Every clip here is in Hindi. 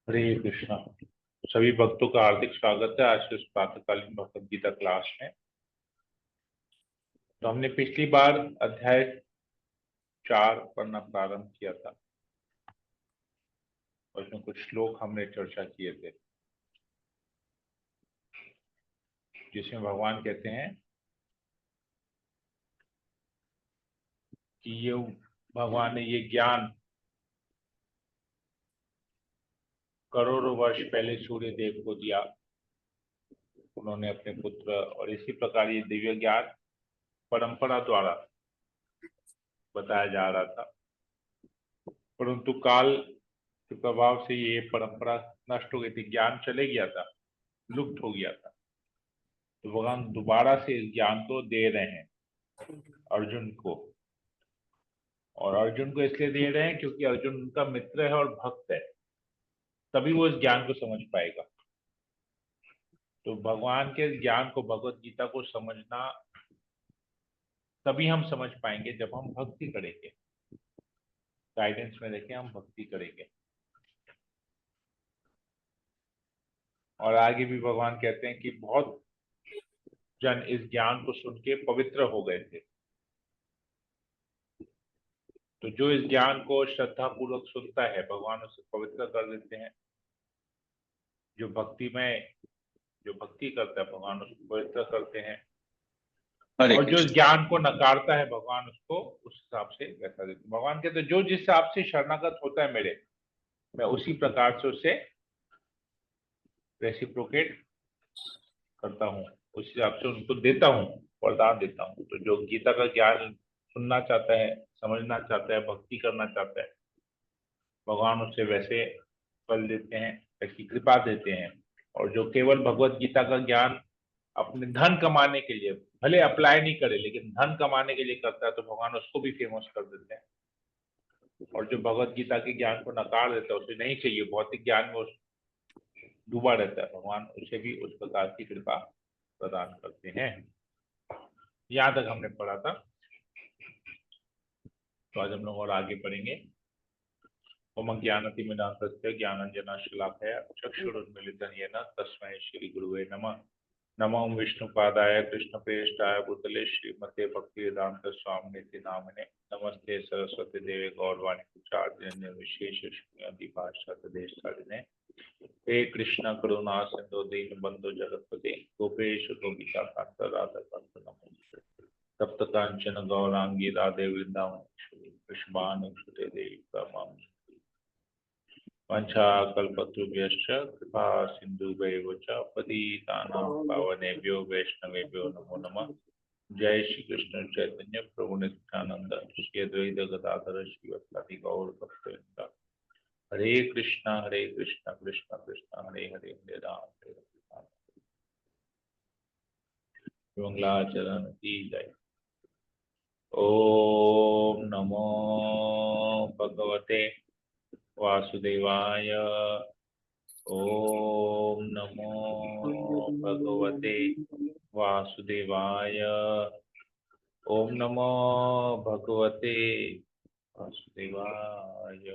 हरे कृष्णा। सभी भक्तों का हार्दिक स्वागत है आज के इस प्रातःकालीन भगवद गीता क्लास में। तो हमने पिछली बार अध्याय 4 पढ़ना प्रारंभ किया था और उसमें कुछ श्लोक हमने चर्चा किए थे, जिसमें भगवान कहते हैं कि ये भगवान ने ये ज्ञान करोड़ों वर्ष पहले सूर्य देव को दिया। उन्होंने अपने पुत्र, और इसी प्रकार ये दिव्य ज्ञान परंपरा द्वारा बताया जा रहा था, परंतु काल के प्रभाव से ये परंपरा नष्ट हो गई थी, ज्ञान चले गया था, लुप्त हो गया था। तो भगवान दोबारा से इस ज्ञान को दे रहे हैं अर्जुन को, और अर्जुन को इसलिए दे रहे हैं क्योंकि अर्जुन उनका मित्र है और भक्त है, तभी वो इस ज्ञान को समझ पाएगा। तो भगवान के ज्ञान को, भगवत गीता को समझना तभी हम समझ पाएंगे जब हम भक्ति करेंगे, गाइडेंस में देखें हम भक्ति करेंगे। और आगे भी भगवान कहते हैं कि बहुत जन इस ज्ञान को सुन के पवित्र हो गए थे। तो जो इस ज्ञान को श्रद्धा पूर्वक सुनता है, भगवान उसे पवित्र कर देते हैं। जो भक्ति करता है, भगवान उसको पवित्र करते हैं। हरे और जो कृष्ण। ज्ञान को नकारता है, भगवान उसको उस हिसाब से वैसा देते हैं। भगवान कहते हैं जो जिस हिसाब से शरणागत होता है मेरे, मैं उसी प्रकार से उसे रेसिप्रोकेट करता हूँ, उस हिसाब से उनको देता हूँ, वरदान देता हूँ। तो जो गीता का ज्ञान सुनना चाहता है, समझना चाहता है, भक्ति करना चाहता है, भगवान उससे वैसे फल देते हैं, ऐसी कृपा देते हैं। और जो केवल भगवत गीता का ज्ञान अपने धन कमाने के लिए, भले अप्लाई नहीं करे लेकिन धन कमाने के लिए करता है, तो भगवान उसको भी फेमस कर देते हैं। और जो भगवत गीता के ज्ञान को नकार देता है, उसे नहीं चाहिए, भौतिक ज्ञान में उस डूबा रहता है, भगवान उसे भी उस प्रकार की कृपा प्रदान करते हैं। यहाँ तक हमने पढ़ा था। तो आज हम लोग और आगे पढ़ेंगे। ओम ज्ञानतिमिरान्धस्य ज्ञानाञ्जनशलाकया चक्षुरुन्मीलितं येन तस्मै श्रीगुरुवे नमः। नमो विष्णुपादाय कृष्णप्रेष्ठाय भूतले श्रीमते भक्तिवेदांत स्वामिनिति नामिने। नमस्ते सरस्वती देवे गौरवाणी प्रचार्य निर्विशेष शून्यदिभाषातदेशतारिणे। हे कृष्ण करुणा सिंधु दीन बंधु जगतपते गोपेश गोपिकांत राधा कांत नमोस्तुते। तप्त कांचन गौरांगी राधे वृंदावनेश्वरी कृष्णानुसुते देवी परमां वंशाकल्पतरुभ्यश्च कृपा सिन्धुभ्यैव च पतितानां पावनेभ्यो वैष्णवेभ्यो नमो नमः। जय श्री कृष्ण चैतन्य प्रभु नित्यानंद श्री अद्वैत गदाधर श्रीवत्सदि गौर भक्तवृंद। हरे कृष्णा कृष्णा कृष्णा हरे हरे, हरे राम राम। मंगलाचरण की जय। ओम नमो भगवते वासुदेवाय। ओम नमो भगवते वासुदेवाय। ओम नमो भगवते वासुदेवाय।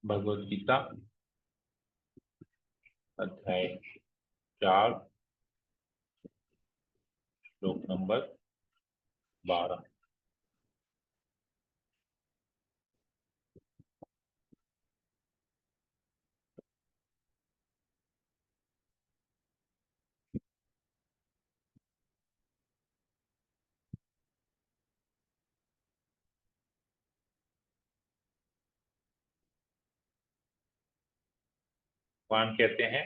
भगवद गीता अध्याय 4 श्लोक नंबर 12। भगवान कहते हैं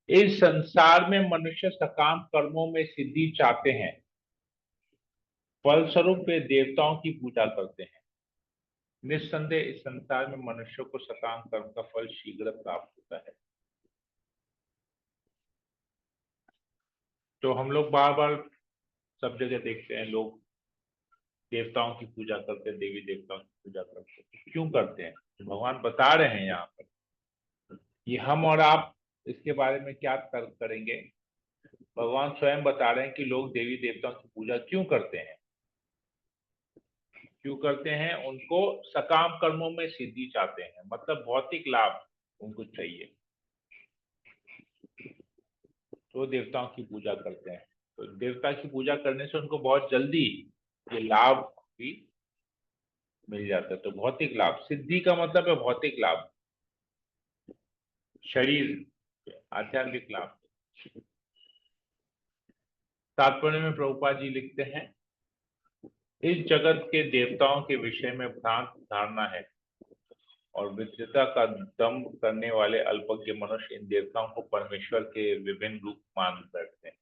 इस संसार में मनुष्य सकाम कर्मों में सिद्धि चाहते हैं, फलस्वरूप वे देवताओं की पूजा करते हैं। निस्संदेह इस संसार में मनुष्य को सकाम कर्म का फल शीघ्र प्राप्त होता है। तो हम लोग बार बार सब जगह देखते हैं, लोग देवताओं की पूजा करते हैं, देवी देवताओं की पूजा करते हैं। क्यों करते हैं? तो भगवान बता रहे हैं यहाँ पर। ये हम और आप इसके बारे में क्या तर्क करेंगे? भगवान स्वयं बता रहे हैं कि लोग देवी देवताओं की पूजा क्यों करते हैं। क्यों करते हैं? उनको सकाम कर्मों में सिद्धि चाहते हैं, मतलब भौतिक लाभ उनको चाहिए, तो देवताओं की पूजा करते हैं। तो देवता की पूजा करने से उनको बहुत जल्दी ये लाभ भी मिल जाता है। तो भौतिक लाभ, सिद्धि का मतलब है भौतिक लाभ, शरीर, आध्यात्मिक लाभ। तात्पर्य में प्रभुपाद जी लिखते हैं, इस जगत के देवताओं के विषय में भ्रांत धारणा है और विद्वता का दंभ करने वाले अल्पज्ञ मनुष्य इन देवताओं को परमेश्वर के विभिन्न रूप मान बैठते हैं।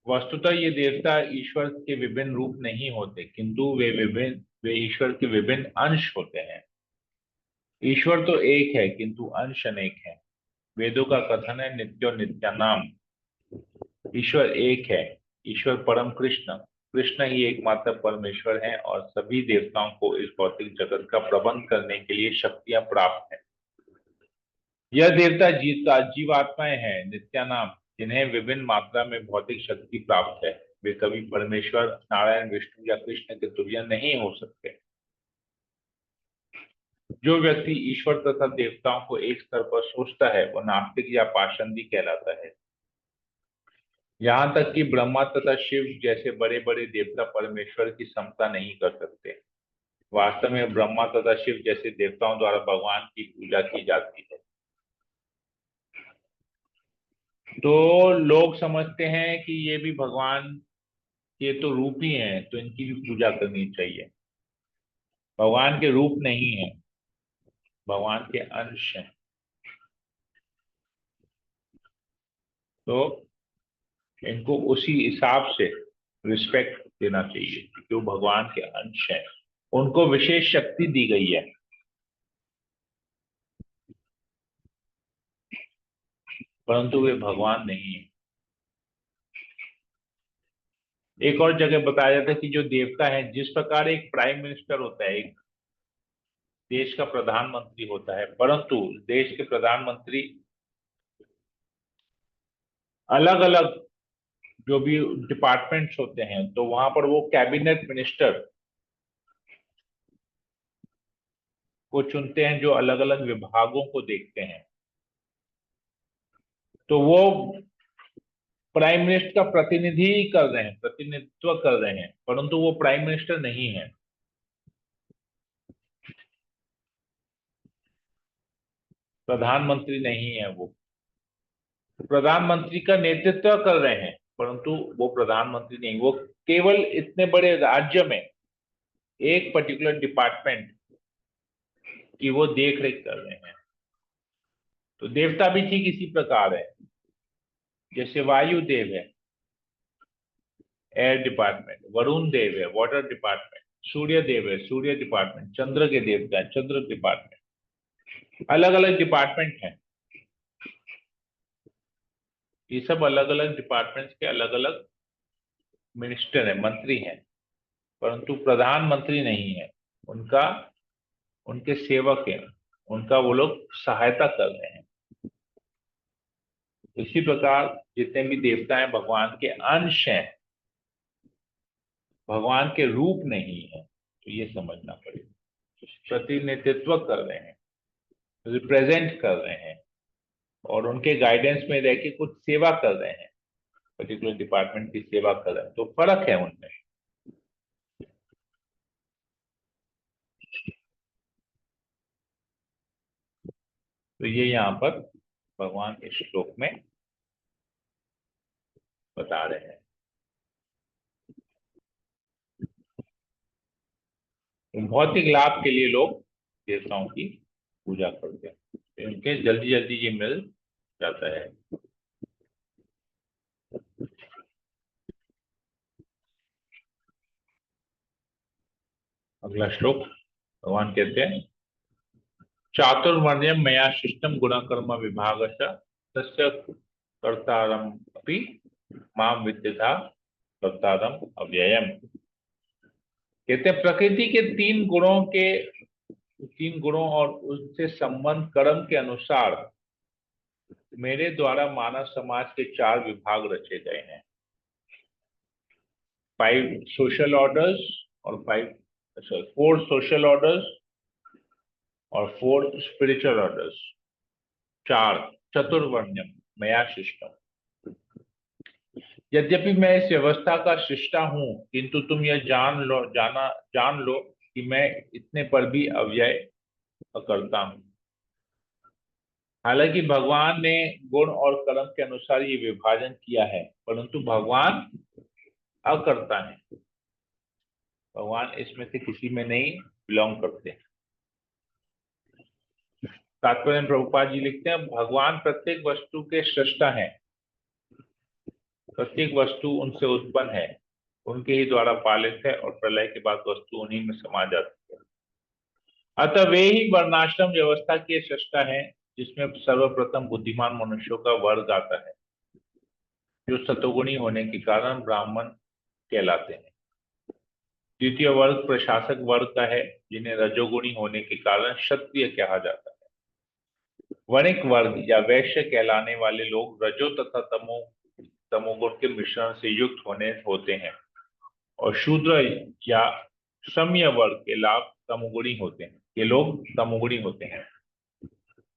वस्तुतः ये देवता ईश्वर के विभिन्न रूप नहीं होते, किंतु वे ईश्वर के विभिन्न अंश होते हैं। ईश्वर तो एक है किंतु अंश अनेक है। वेदों का कथन है, नित्यो नित्यानाम। ईश्वर एक है, ईश्वर परम कृष्ण, कृष्ण ही एकमात्र परमेश्वर है और सभी देवताओं को इस भौतिक जगत का प्रबंध करने के लिए शक्तियां प्राप्त हैं। यह देवता जीवात्माएं हैं, नित्यानाम, जिन्हें विभिन्न मात्रा में भौतिक शक्ति प्राप्त है। वे कभी परमेश्वर, नारायण, विष्णु या कृष्ण के तुल्य नहीं हो सकते। जो व्यक्ति ईश्वर तथा देवताओं को एक स्तर पर सोचता है वह नास्तिक या पाषंडी कहलाता है। यहाँ तक कि ब्रह्मा तथा शिव जैसे बड़े बड़े देवता परमेश्वर की समता नहीं कर सकते। वास्तव में ब्रह्मा तथा शिव जैसे देवताओं द्वारा भगवान की पूजा की जाती है। तो लोग समझते हैं कि ये भी भगवान के तो रूप ही हैं, तो इनकी भी पूजा करनी चाहिए। भगवान के रूप नहीं है, भगवान के अंश हैं। तो इनको उसी हिसाब से रिस्पेक्ट देना चाहिए, जो भगवान के अंश हैं। उनको विशेष शक्ति दी गई है, परंतु वे भगवान नहीं है। एक और जगह बताया जाता है कि जो देवता है, जिस प्रकार एक प्राइम मिनिस्टर होता है, एक देश का प्रधानमंत्री होता है, परंतु देश के प्रधानमंत्री अलग अलग जो भी डिपार्टमेंट्स होते हैं, तो वहां पर वो कैबिनेट मिनिस्टर को चुनते हैं जो अलग अलग विभागों को देखते हैं। तो वो प्राइम मिनिस्टर का प्रतिनिधि कर रहे हैं, प्रतिनिधित्व कर रहे हैं, परंतु वो प्राइम मिनिस्टर नहीं है, प्रधानमंत्री नहीं है। वो प्रधानमंत्री का नेतृत्व कर रहे हैं, परंतु वो प्रधानमंत्री नहीं। वो केवल इतने बड़े राज्य में एक पर्टिकुलर डिपार्टमेंट की वो देख रेख कर रहे हैं। तो देवता भी ठीक इसी प्रकार है। जैसे वायु देव है, एयर डिपार्टमेंट, वरुण देव है, वाटर डिपार्टमेंट, सूर्य देव है, सूर्य डिपार्टमेंट, चंद्र के देवता है, चंद्र डिपार्टमेंट। अलग अलग डिपार्टमेंट हैं। ये सब अलग अलग डिपार्टमेंट्स के अलग अलग मिनिस्टर हैं, मंत्री हैं, परंतु प्रधानमंत्री नहीं है। उनका उनके सेवक हैं, उनका वो लोग सहायता कर रहे हैं। इसी प्रकार जितने भी देवता हैं भगवान के अंश हैं, भगवान के रूप नहीं है। तो ये समझना पड़ेगा। प्रतिनिधित्व कर रहे हैं, रिप्रेजेंट कर रहे हैं, और उनके गाइडेंस में रह के कुछ सेवा कर रहे हैं, पर्टिकुलर डिपार्टमेंट की सेवा कर रहे हैं। तो फर्क है उनमें। तो ये यहाँ पर भगवान इस श्लोक में बता रहे हैं। तो भौतिक लाभ के लिए लोग देवताओं की पूजा करते हैं, इनके जल्दी जल्दी ये मिल जाता है। अगला श्लोक भगवान कहते हैं, चातुर्वर्ण्यम मया सृष्टम गुणकर्म विभागस्य तस्य कर्तारम अपि माम विद्यता कर्तारम अव्ययम। कहते हैं प्रकृति के तीन गुणों और उससे संबंध कर्म के अनुसार मेरे द्वारा मानव समाज के चार विभाग रचे गए हैं। 5 सोशल ऑर्डर्स और 5 फोर सोशल ऑर्डर्स और फोर स्पिरिचुअल ऑर्डर्स, चार चतुर्वर्ण्यम मया शिष्टम। यद्यपि मैं इस व्यवस्था का शिष्टा हूं, किंतु तुम यह जान लो कि मैं इतने पर भी अव्यय अकर्ता हूं। हालांकि भगवान ने गुण और कर्म के अनुसार ये विभाजन किया है, परंतु भगवान अकर्ता है। भगवान इसमें से किसी में नहीं बिलोंग करते। तात्पर्य प्रभुपाद जी लिखते हैं, भगवान प्रत्येक वस्तु के सृष्टा हैं। प्रत्येक वस्तु उनसे उत्पन्न है, उनके ही द्वारा पालित है और प्रलय के बाद वस्तु उन्हीं में समा जाती है। अतः वे ही वर्णाश्रम व्यवस्था के सृष्टा हैं, जिसमें सर्वप्रथम बुद्धिमान मनुष्यों का वर्ग आता है, जो सतोगुणी होने के कारण ब्राह्मण कहलाते हैं। द्वितीय वर्ग प्रशासक वर्ग का है, जिन्हें रजोगुणी होने के कारण क्षत्रिय कहा जाता है। वणिक वर्ग या वैश्य कहलाने वाले लोग रजो तथा तमोगुण के मिश्रण से युक्त होते हैं, और शूद्र या श्रम्य वर्ग के लाभ तमोगुणी होते हैं। ये लोग तमोगुणी होते हैं।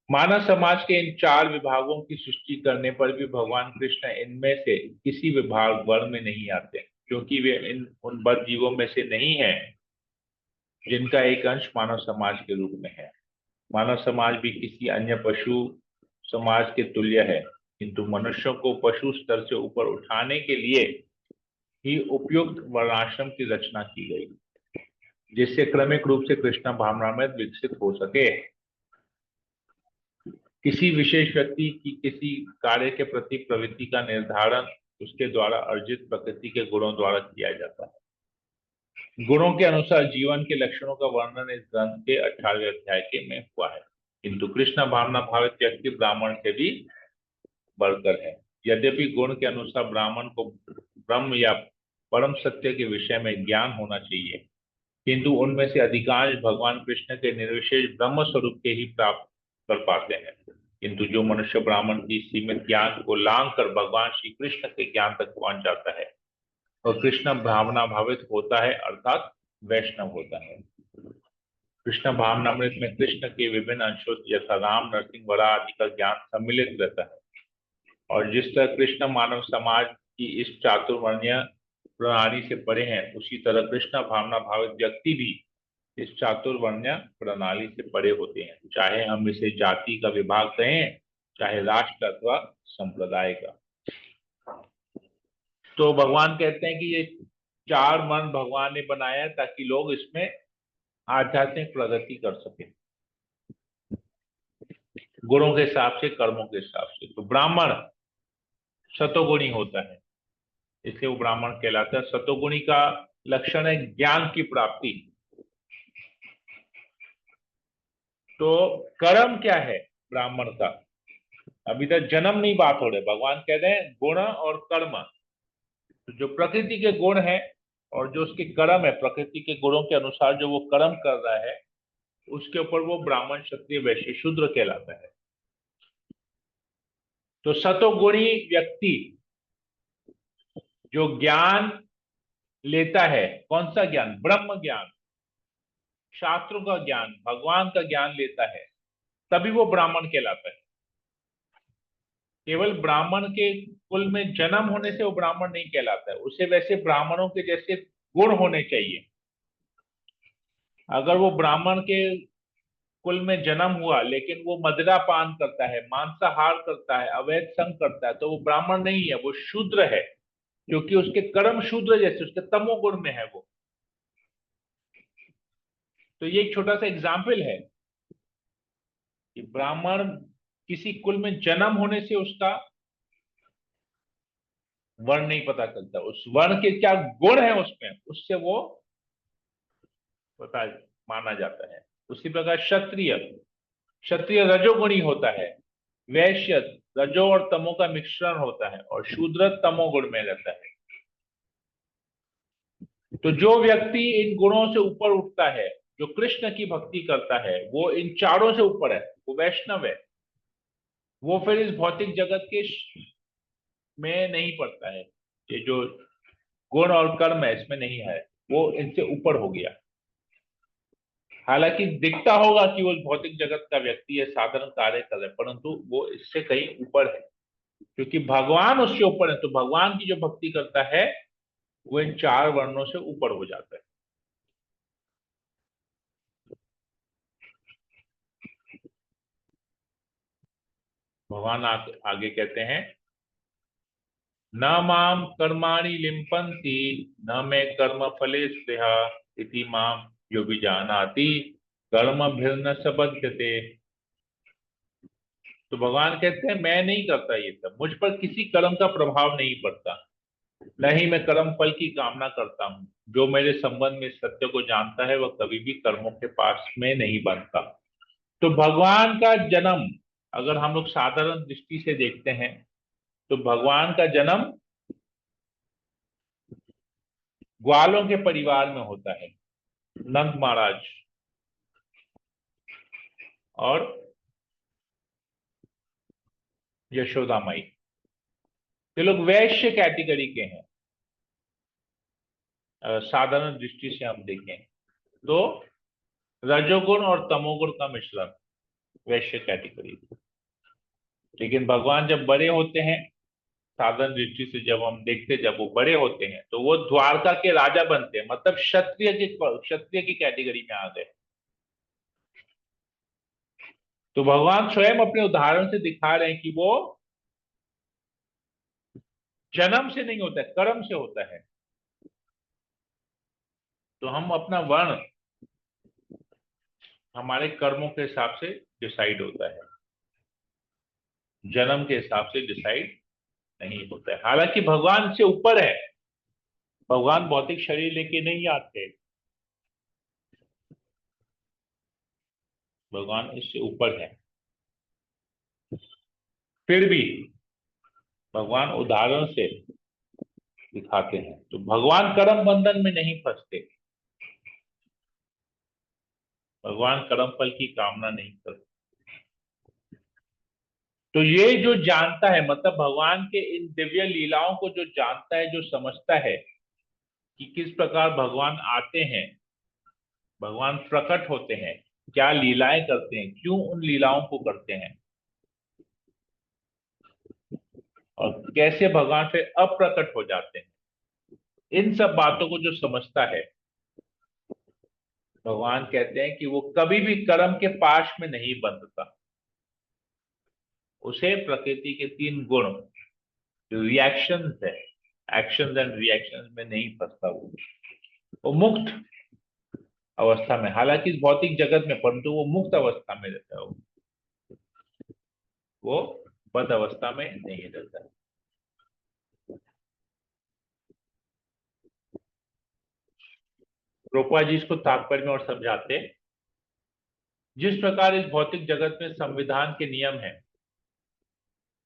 मानव समाज के इन चार विभागों की सृष्टि करने पर भी भगवान कृष्ण इनमें से किसी विभाग वर्ग में नहीं आते, क्योंकि वे उन बद्ध जीवों में से नहीं हैं जिनका एक अंश मानव समाज के रूप में है। मानव समाज भी किसी अन्य पशु समाज के तुल्य है, किंतु मनुष्यों को पशु स्तर से ऊपर उठाने के लिए ही उपयुक्त वर्णाश्रम की रचना की गई, जिससे क्रमिक रूप से कृष्ण भावनामृत विकसित हो सके। किसी विशेष व्यक्ति की किसी कार्य के प्रति प्रवृत्ति का निर्धारण उसके द्वारा अर्जित प्रकृति के गुणों द्वारा किया जाता है। गुणों के अनुसार जीवन के लक्षणों का वर्णन इस ग्रंथ के 18वें अध्याय के में हुआ है, किंतु कृष्ण भावना भावित व्यक्ति ब्राह्मण से भी बढ़कर है। यद्यपि गुण के अनुसार ब्राह्मण को ब्रह्म या परम सत्य के विषय में ज्ञान होना चाहिए, किंतु उनमें से अधिकांश भगवान कृष्ण के निर्विशेष ब्रह्म स्वरूप के ही प्राप्त कर पाते हैं। किंतु जो मनुष्य ब्राह्मण की सीमित ज्ञान को लांघ कर भगवान श्री कृष्ण के ज्ञान तक पहुंच जाता है, और कृष्ण भावना भावित होता है, अर्थात वैष्णव होता है। कृष्ण भावनामृत में कृष्ण के विभिन्न अंशों यथा राम, नरसिंह, वरा आदि का ज्ञान सम्मिलित रहता है, और जिस तरह कृष्ण मानव समाज की इस चातुर्वर्ण्य प्रणाली से परे हैं, उसी तरह कृष्ण भावना भावित व्यक्ति भी इस चातुर्वर्ण्य प्रणाली से परे होते हैं, चाहे हम इसे जाति का विभाग कहें, चाहे राष्ट्र अथवा संप्रदाय का। तो भगवान कहते हैं कि ये चार मन भगवान ने बनाया ताकि लोग इसमें आध्यात्मिक प्रगति कर सके, गुणों के हिसाब से, कर्मों के हिसाब से। तो ब्राह्मण सतोगुणी होता है, इसलिए वो ब्राह्मण कहलाता है। सतोगुणी का लक्षण है ज्ञान की प्राप्ति। तो कर्म क्या है ब्राह्मण का? अभी तक जन्म नहीं बात हो रही, भगवान कह रहे हैं गुण और कर्म। तो जो प्रकृति के गुण है और जो उसके कर्म है, प्रकृति के गुणों के अनुसार जो वो कर्म कर रहा है, उसके ऊपर वो ब्राह्मण, क्षत्रिय, वैश्य, शूद्र कहलाता है। तो सतोगुणी व्यक्ति जो ज्ञान लेता है, कौन सा ज्ञान? ब्रह्म ज्ञान, शास्त्रों का ज्ञान, भगवान का ज्ञान लेता है, तभी वो ब्राह्मण कहलाता है। केवल ब्राह्मण के कुल में जन्म होने से वो ब्राह्मण नहीं कहलाता है, उसे वैसे ब्राह्मणों के जैसे गुण होने चाहिए। अगर वो ब्राह्मण के कुल में जन्म हुआ लेकिन वो मदिरा पान करता है, मांसाहार करता है, अवैध संग करता है, तो वो ब्राह्मण नहीं है, वो शूद्र है, क्योंकि उसके कर्म शूद्र जैसे, उसके तमोगुण में है वो। तो ये एक छोटा सा एग्जाम्पल है कि ब्राह्मण किसी कुल में जन्म होने से उसका वर्ण नहीं पता चलता, उस वर्ण के क्या गुण है उसमें, उससे वो पता माना जाता है। उसी प्रकार क्षत्रिय, क्षत्रिय रजोगुणी होता है, वैश्य रजो और तमो का मिश्रण होता है, और शूद्र तमोगुण में रहता है। तो जो व्यक्ति इन गुणों से ऊपर उठता है, जो कृष्ण की भक्ति करता है, वो इन चारों से ऊपर है, वो वैष्णव है। वो फिर इस भौतिक जगत के में नहीं पड़ता है, ये जो गुण और कर्म है इसमें नहीं है, वो इनसे ऊपर हो गया। हालांकि दिखता होगा कि वो भौतिक जगत का व्यक्ति है, साधारण कार्य कर रहा है, परंतु वो इससे कहीं ऊपर है, क्योंकि भगवान उससे ऊपर है। तो भगवान की जो भक्ति करता है वो इन चार वर्णों से ऊपर हो जाता है। भगवान आगे कहते हैं, न माम कर्माणि लिम्पन्ति न मे कर्म फले स्पृहा इति माम यो विजानाति कर्मभिर्न स बध्यते। तो भगवान कहते हैं मैं नहीं करता ये सब, मुझ पर किसी कर्म का प्रभाव नहीं पड़ता, न ही मैं कर्म फल की कामना करता हूँ। जो मेरे संबंध में सत्य को जानता है वह कभी भी कर्मों के पास में नहीं बनता। तो भगवान का जन्म, अगर हम लोग साधारण दृष्टि से देखते हैं, तो भगवान का जन्म ग्वालों के परिवार में होता है। नंद महाराज और यशोदा माई, ये लोग वैश्य कैटेगरी के हैं। साधारण दृष्टि से हम देखें तो रजोगुण और तमोगुण का मिश्रण, वैश्य कैटेगरी। लेकिन भगवान जब बड़े होते हैं, साधारण दृष्टि से जब हम देखते, जब वो बड़े होते हैं तो वो द्वारका के राजा बनते हैं, मतलब क्षत्रिय की कैटेगरी में आ गए। तो भगवान स्वयं अपने उदाहरण से दिखा रहे हैं कि वो जन्म से नहीं होता है, कर्म से होता है। तो हम अपना वर्ण हमारे कर्मों के हिसाब से डिसाइड होता है, जन्म के हिसाब से डिसाइड नहीं होता है। हालांकि भगवान से ऊपर है, भगवान भौतिक शरीर लेके नहीं आते, भगवान इससे ऊपर है। फिर भी भगवान उदाहरण से दिखाते हैं, तो भगवान कर्म बंधन में नहीं फंसते, भगवान कर्म फल की कामना नहीं करते। तो ये जो जानता है, मतलब भगवान के इन दिव्य लीलाओं को जो जानता है, जो समझता है कि किस प्रकार भगवान आते हैं, भगवान प्रकट होते हैं, क्या लीलाएं करते हैं, क्यों उन लीलाओं को करते हैं, और कैसे भगवान फिर अप्रकट हो जाते हैं, इन सब बातों को जो समझता है, भगवान कहते हैं कि वो कभी भी कर्म के पाश में नहीं बंधता। उसे प्रकृति के तीन गुण, जो रिएक्शंस है, एक्शंस एंड रिएक्शंस में नहीं फंसता वो मुक्त अवस्था में, हालांकि इस भौतिक जगत में, परंतु वो मुक्त अवस्था में रहता है, वो बद अवस्था में नहीं रहता है। रूपा जी इसको तात्पर्य में और समझाते, जिस प्रकार इस भौतिक जगत में संविधान के नियम है,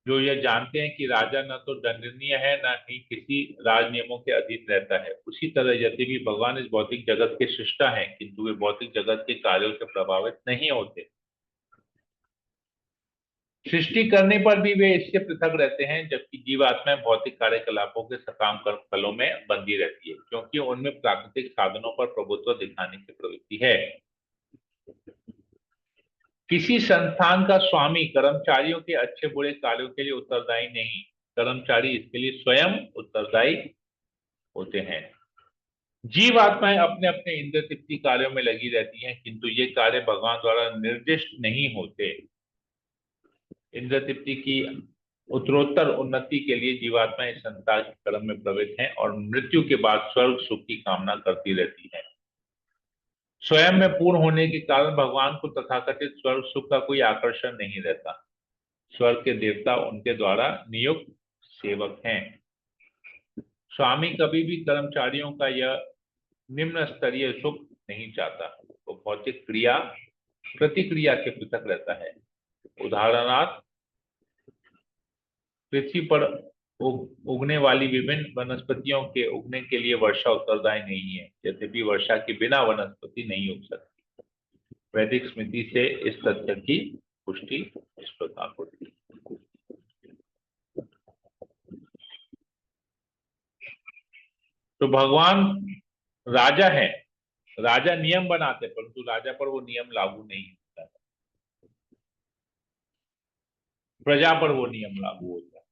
जो यह जानते हैं कि राजा न तो दंडनीय है, न ही किसी राज नियमों के अधीन रहता है, उसी तरह यदि भी भगवान इस भौतिक जगत के सृष्टा हैं, किंतु वे भौतिक जगत के कार्यों से प्रभावित नहीं होते। सृष्टि करने पर भी वे इससे पृथक रहते हैं, जबकि जीवात्माएं भौतिक कार्यकलापों के सकाम कर्म फलों में बंधी रहती है, क्योंकि उनमें प्राकृतिक साधनों पर प्रभुत्व दिखाने की प्रवृत्ति है। किसी संस्थान का स्वामी कर्मचारियों के अच्छे बुरे कार्यों के लिए उत्तरदायी नहीं, कर्मचारी इसके लिए स्वयं उत्तरदायी होते हैं। जीवात्माएं अपने अपने इंद्र तृप्ति कार्यों में लगी रहती हैं, किंतु ये कार्य भगवान द्वारा निर्दिष्ट नहीं होते। इंद्र तृप्ति की उत्तरोत्तर उन्नति के लिए जीवात्माएं इस संसार के कर्म में प्रवृत्त हैं और मृत्यु के बाद स्वर्ग सुख की कामना करती रहती हैं। स्वयं में पूर्ण होने के कारण भगवान को तथाकथित स्वर्ग सुख का कोई आकर्षण नहीं रहता। स्वर्ग के देवता उनके द्वारा नियुक्त सेवक हैं। स्वामी कभी भी कर्मचारियों का यह निम्न स्तरीय सुख नहीं चाहता, वो भौतिक क्रिया प्रतिक्रिया के पृथक रहता है। उदाहरणार्थ, पृथ्वी पर उगने वाली विभिन्न वनस्पतियों के उगने के लिए वर्षा उत्तरदायी नहीं है, यद्यपि वर्षा के बिना वनस्पति नहीं उग सकती। वैदिक स्मृति से इस तथ्य की पुष्टि इस प्रकार होती है। तो भगवान राजा है, राजा नियम बनाते परंतु राजा पर वो नियम लागू नहीं होता है, प्रजा पर वो नियम लागू होता है।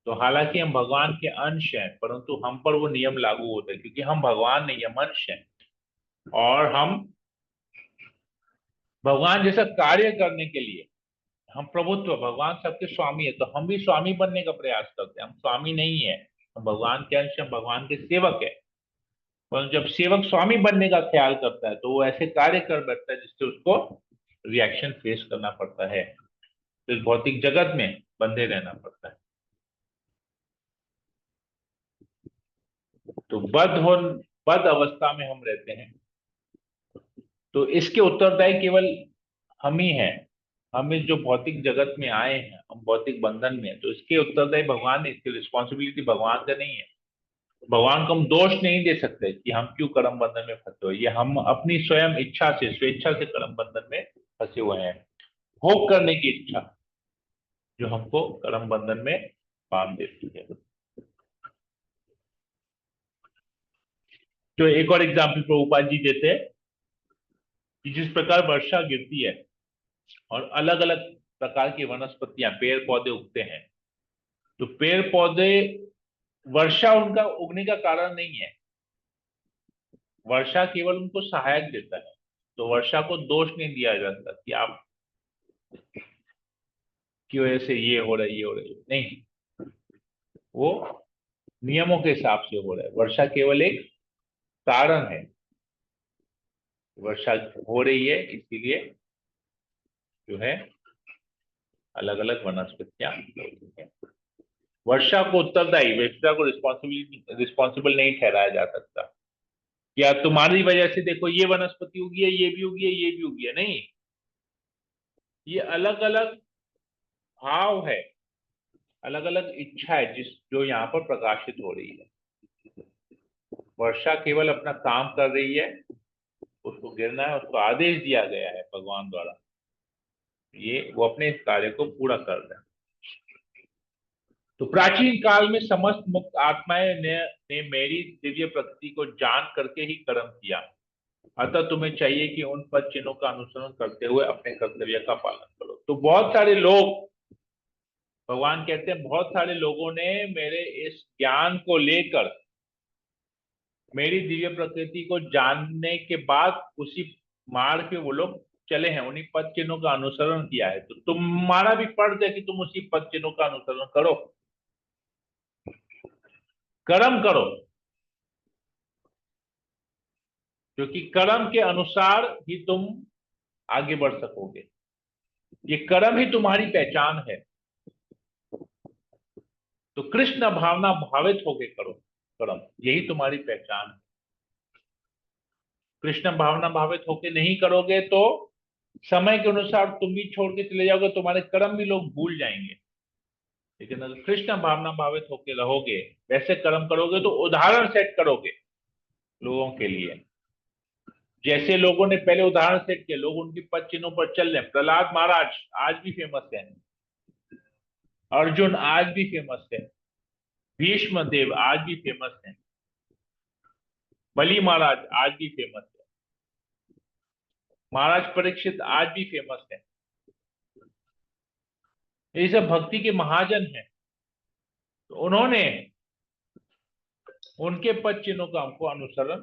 तो हालांकि हम भगवान के अंश हैं परंतु हम पर वो नियम लागू होते हैं क्योंकि हम भगवान नहीं, हम अंश हैं। और हम भगवान जैसा कार्य करने के लिए हम प्रभुत्व, भगवान सबके स्वामी है तो हम भी स्वामी बनने का प्रयास करते हैं। हम स्वामी नहीं है, हम भगवान के अंश, हम भगवान के सेवक है। परंतु जब सेवक स्वामी बनने का ख्याल करता है तो वो ऐसे कार्य कर बैठता है जिससे उसको रिएक्शन फेस करना पड़ता है, तो इस भौतिक जगत में बंधे रहना पड़ता है। तो बद्ध अवस्था में हम रहते हैं, तो इसके उत्तरदायी केवल हम ही हैं। हम इस जो भौतिक जगत में आए हैं, हम भौतिक बंधन में हैं, तो इसके उत्तरदायी भगवान है, इसकी रिस्पॉन्सिबिलिटी भगवान का नहीं है। भगवान को हम दोष नहीं दे सकते कि हम क्यों कर्म बंधन में फंसे हुए। ये हम अपनी स्वयं इच्छा से, स्वेच्छा से कर्म बंधन में फंसे हुए हैं। भोग करने की इच्छा जो हमको कर्म बंधन में बांध देती है। तो एक और एग्जाम्पल प्रभुपाद जी देते हैं कि जिस प्रकार वर्षा गिरती है और अलग अलग प्रकार की वनस्पतियां, पेड़ पौधे उगते हैं, तो पेड़ पौधे, वर्षा उनका उगने का कारण नहीं है, वर्षा केवल उनको सहायक देता है। तो वर्षा को दोष नहीं दिया जाता कि आप की वजह से ये हो रहा है, ये हो रहा है, नहीं, वो नियमों के हिसाब से हो रहा है। वर्षा केवल एक कारण है, वर्षा हो रही है इसीलिए जो है अलग अलग वनस्पतियां होती हैं। वर्षा को उत्तरदायी, वर्षा को रिस्पॉन्सिबल नहीं ठहराया जा सकता। क्या तुम्हारी वजह से देखो ये वनस्पति उगी है, ये भी उगी है, ये भी उगी है, नहीं। ये अलग अलग भाव है, अलग अलग इच्छा है जिस जो यहाँ पर प्रकाशित हो रही है। वर्षा केवल अपना काम कर रही है, उसको गिरना है, उसको आदेश दिया गया है भगवान द्वारा, ये वो अपने इस कार्य को पूरा कर रहे हैं। तो प्राचीन काल में समस्त मुक्त आत्माएं ने मेरी दिव्य प्रकृति को जान करके ही कर्म किया। अतः तुम्हें चाहिए कि उन पद चिन्हों का अनुसरण करते हुए अपने कर्तव्य का पालन करो। तो बहुत सारे लोग, भगवान कहते हैं बहुत सारे लोगों ने मेरे इस ज्ञान को लेकर, मेरी दिव्य प्रकृति को जानने के बाद उसी मार्ग पे वो लोग चले हैं, उन्हीं पद चिन्हों का अनुसरण किया है। तो तुम्हारा भी फर्ज है कि तुम उसी पद चिन्हों का अनुसरण करो, कर्म करो, क्योंकि कर्म के अनुसार ही तुम आगे बढ़ सकोगे। ये कर्म ही तुम्हारी पहचान है। तो कृष्ण भावना भावित होके करो कर्म, यही तुम्हारी पहचान है। कृष्ण भावना भावित होके नहीं करोगे तो समय के अनुसार तुम भी छोड़ के चले जाओगे, तुम्हारे कर्म भी लोग भूल जाएंगे। लेकिन अगर कृष्ण भावना भावित होके रहोगे, वैसे कर्म करोगे, तो उदाहरण सेट करोगे लोगों के लिए। जैसे लोगों ने पहले उदाहरण सेट किया, लोग उनके पद चिन्हों पर चल रहे हैं। प्रहलाद महाराज आज भी फेमस है, अर्जुन आज भी फेमस है, भीष्म देव आज भी फेमस है, बलि महाराज आज भी फेमस है, महाराज परीक्षित आज भी फेमस है। ये सब भक्ति के महाजन हैं, तो उन्होंने, उनके पद चिन्हों का हमको अनुसरण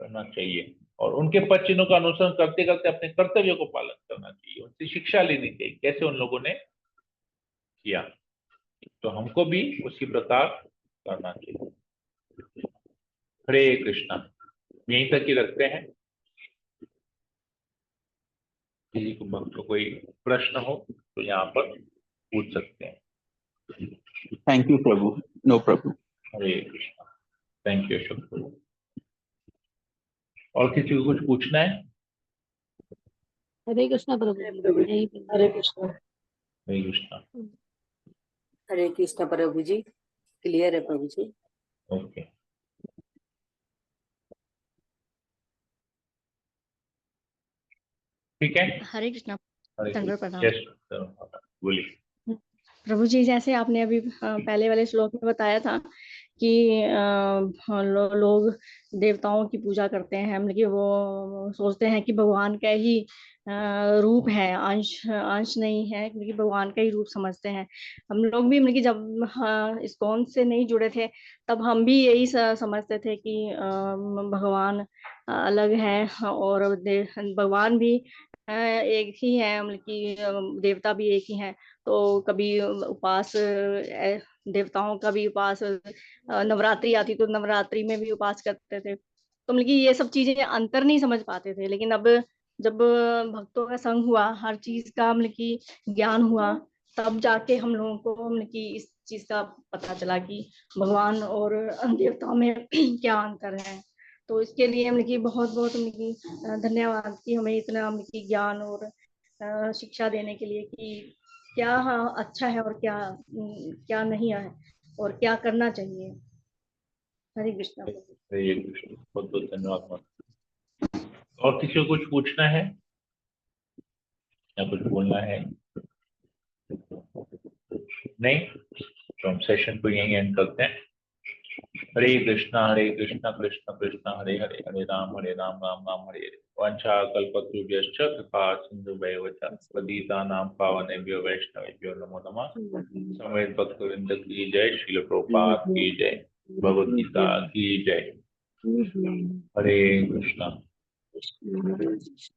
करना चाहिए और उनके पद चिन्हों का अनुसरण करते करते अपने कर्तव्य को पालन करना चाहिए, उनसे शिक्षा लेनी चाहिए कैसे उन लोगों ने किया, तो हमको भी उसी प्रकार करना चाहिए। हरे कृष्णा। यहीं तक ही रखते हैं। किसी को भक्त को कोई प्रश्न हो तो यहाँ पर पूछ सकते हैं। थैंक यू प्रभु। नो प्रभु। हरे कृष्णा। थैंक यू अशोक प्रभु। और किसी को कुछ पूछना है? हरे कृष्णा प्रभु। हरे कृष्णा। हरे कृष्णा। हरे कृष्णा प्रभु जी, क्लियर है प्रभु जी। ओके, ठीक है। हरे कृष्णा। हरे प्रणाम। बोलिए। प्रभु जी, जैसे आपने अभी पहले वाले श्लोक में बताया था कि लोग देवताओं की पूजा करते हैं, मतलब कि वो सोचते हैं कि भगवान का ही रूप है, अंश अंश नहीं है, क्योंकि भगवान का ही रूप समझते हैं। हम लोग भी मतलब कि जब इस्कॉन से नहीं जुड़े थे, तब हम भी यही समझते थे कि भगवान अलग है, और भगवान भी एक ही है, मतलब कि देवता भी एक ही हैं। तो कभी उपास देवताओं का भी उपास, नवरात्रि आती तो नवरात्रि में भी उपास करते थे। तो मतलब कि ये सब चीजें अंतर नहीं समझ पाते थे, लेकिन अब जब भक्तों का संग हुआ, हर चीज का मतलब कि ज्ञान हुआ, तब जाके हम लोगों को मतलब कि इस चीज का पता चला कि भगवान और देवताओं में क्या अंतर है। तो इसके लिए मतलब कि बहुत बहुत मतलब कि धन्यवाद कि हमें इतना मतलब कि ज्ञान और शिक्षा देने के लिए कि क्या अच्छा है और क्या क्या नहीं है, और क्या करना चाहिए। हरे कृष्णा प्रभु। हरे कृष्ण, बहुत बहुत धन्यवाद माता। और किसी को कुछ पूछना है या कुछ बोलना है? नहीं, तो हम सेशन को यहीं एंड करते हैं। हरे कृष्णा कृष्ण कृष्ण हरे हरे, हरे राम राम राम हरे हरे। वांछा कल्पतरुभ्यश्च कृपा सिन्धुभ्येव च पतितानां पावनेभ्यो वैष्णवेभ्यो नमो नमः। समवेत भक्तवृंद की जय, श्रील प्रभुपाद की जय, भगवद गीता की जय। हरे कृष्णा।